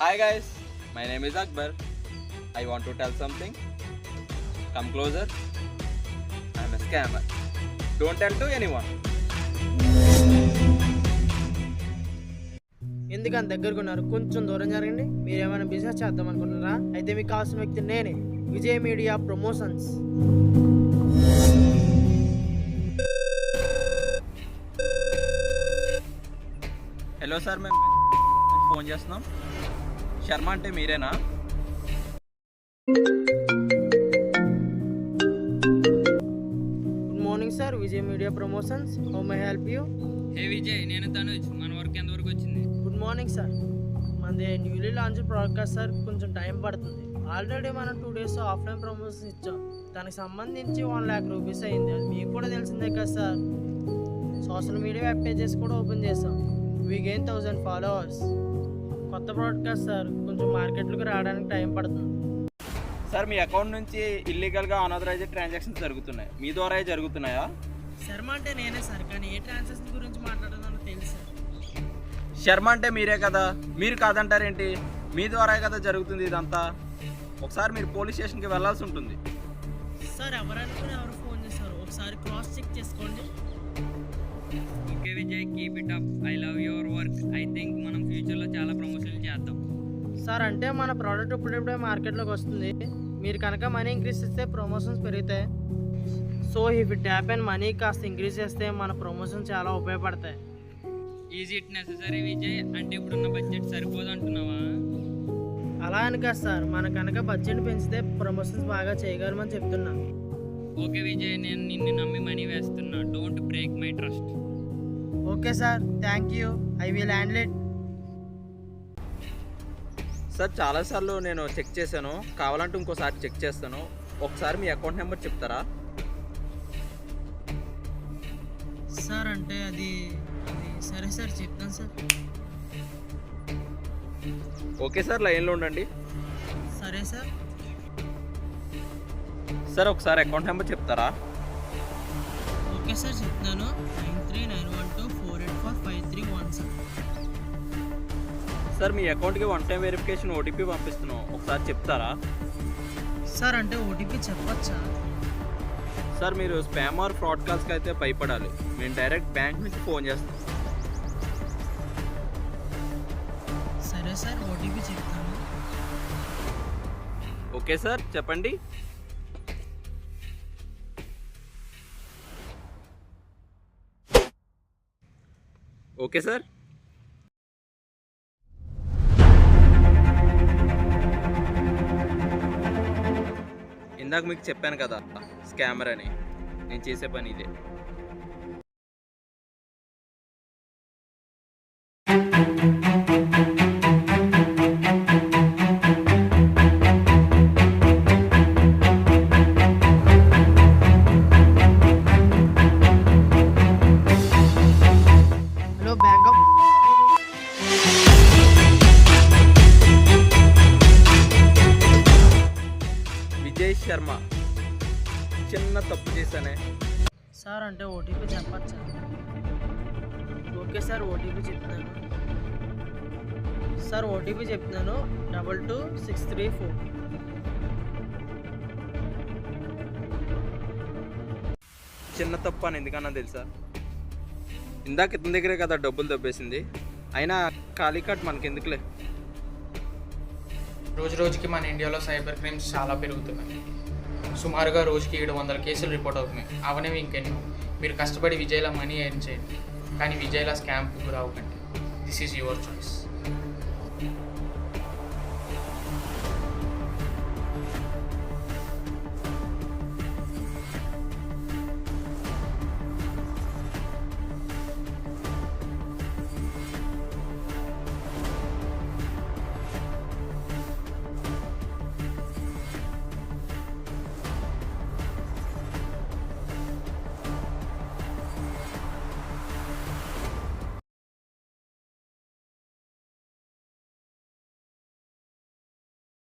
Hi guys, my name is Akbar. I want to tell something. Come closer. I'm a scammer. Don't tell to anyone. ఎందుకని దగ్గరకు ఉన్నారు? కొంచెం దూరం జరగండి. మీరు ఏమైనా బిజినెస్ చేద్దాం అనుకుంటున్నారా? అయితే మీకు కావాల్సిన వ్యక్తి నేనే, Vijay media promotions. Hello sir, మేము ఫోన్ చేస్తున్నాం. శర్మ అంటే మీరేనా? Good morning sir, Vijay media promotions. How may help you? Hey Vijay, నేను తనుజ్. మన వర్క్ ఎంతవరకు వచ్చింది? Good morning sir. మనది న్యూలీ లాంచ్ ప్రోడక్ట్ సార్, కొంచెం టైం పడుతుంది. ఆల్రెడీ మనం 2 days ఆఫ్లైన్ ప్రమోషన్స్ ఇచ్చాం. దానికి సంబంధించి 1 lakh రూపీస్ అయింది. అది మీకు కూడా తెలిసిందే కదా sir. Social media web pages కూడా ఓపెన్ చేసాం. We gain 1000 followers. కొత్త ప్రోడక్ట్ కదా సార్, కొంచెం మార్కెట్లోకి రావడానికి టైం పడుతుంది. సార్, మీ అకౌంట్ నుంచి ఇల్లీగల్గా అనాథరైజ్డ్ ట్రాన్సాక్షన్స్ జరుగుతున్నాయి. మీ ద్వారా జరుగుతున్నాయా? శర్మ అంటే నేనే సార్, కానీ ఏ ట్రాన్సాక్షన్ గురించి మాట్లాడుతున్నానో తెలుసు. శర్మ అంటే మీరే కదా, మీరు కాదంటారేంటి? మీ ద్వారా కదా జరుగుతుంది ఇదంతా. ఒకసారి మీరు పోలీస్ స్టేషన్కి వెళ్ళాల్సి ఉంటుంది. సార్, ఎవరనుకుని ఎవరు ఫోన్ చేశారు? ఒకసారి క్రాస్ చెక్ చేసుకోండి. Okay Vijay, keep it up. I love your work. I think మనం ఫ్యూచర్లో చాలా ప్రమోషన్లు చేద్దాం. సార్, అంటే మన ప్రోడక్ట్ ఇప్పుడిప్పుడే మార్కెట్లోకి వస్తుంది. మీరు కనుక మనీ ఇంక్రీజ్ చేస్తే ప్రమోషన్స్ పెరుగుతాయి. So if it happen, money కాస్త ఇంక్రీజ్ చేస్తే మన ప్రమోషన్ చాలా ఉపయోగపడతాయి. Is it necessary Vijay? అంటే ఇప్పుడున్న బడ్జెట్ సరిపోదు అంటున్నావా? అలా అని కాదు సార్, మన కనుక బడ్జెట్ పెంచితే ప్రమోషన్స్ బాగా చేయగలమని చెప్తున్నా. ఓకే విజయ్, నేను నిన్ను నమ్మి మనీ వేస్తున్నా. Don't break my trust. Okay sir, thank you. I will handle it. Sir, చాలాసార్లు నేను చెక్ చేశాను. కావాలంటే ఇంకోసారి చెక్ చేస్తాను. ఒకసారి మీ అకౌంట్ నెంబర్ చెప్తారా? సార్, అంటే అది సరే సార్, చెప్తాను సార్. ఓకే సార్, లైన్లో ఉండండి. సరే సార్. సార్, ఒకసారి అకౌంట్ నెంబర్ చెప్తారా? ఓకే సార్, చెప్తున్నాను. 939124845317. సార్, మీ అకౌంట్కి 1 time వెరిఫికేషన్ ఓటీపీ పంపిస్తున్నాం. ఒకసారి చెప్తారా? సార్, అంటే ఓటీపీ చెప్పచ్చా? సార్, మీరు స్పామ్ ఆర్ ఫ్రాడ్ కాల్స్కి అయితే భయపడాలి. మేము డైరెక్ట్ బ్యాంక్ నుంచి ఫోన్ చేస్తాం. సరే సార్, ఓటీపీ చెప్తాను. ఓకే సార్, చెప్పండి. Okay sir. ఇందాక మీకు చెప్పాను కదా, స్కామర్ అని. నేను చేసే పని ఇదే. హలో, బ్యాంకప్. విజయ్ శర్మ, చిన్న తప్పు చేశానే. సార్, అంటే ఓటీపీ చెప్పచ్చా? ఓకే సార్, ఓటీపీ చెప్తున్నాను. సార్, ఓటీపీ చెప్తున్నాను. 22634. చిన్న తప్పు అని ఎందుకన్నా తెలుసా? ఇందాక ఇతని దగ్గరే కదా డబ్బులు దబ్బేసింది. అయినా ఖాళీ కార్డ్ మనకెందుకులే. రోజు రోజుకి మన ఇండియాలో సైబర్ క్రైమ్స్ చాలా పెరుగుతున్నాయి. సుమారుగా రోజుకి 700 కేసులు రిపోర్ట్ అవుతున్నాయి. అవనేవి ఇంకెన్నో. మీరు కష్టపడి విజయ్లా మనీ ఎర్న్ చేయండి, కానీ విజయ్లా స్కామ్కి గురవ్వకండి. This is your choice.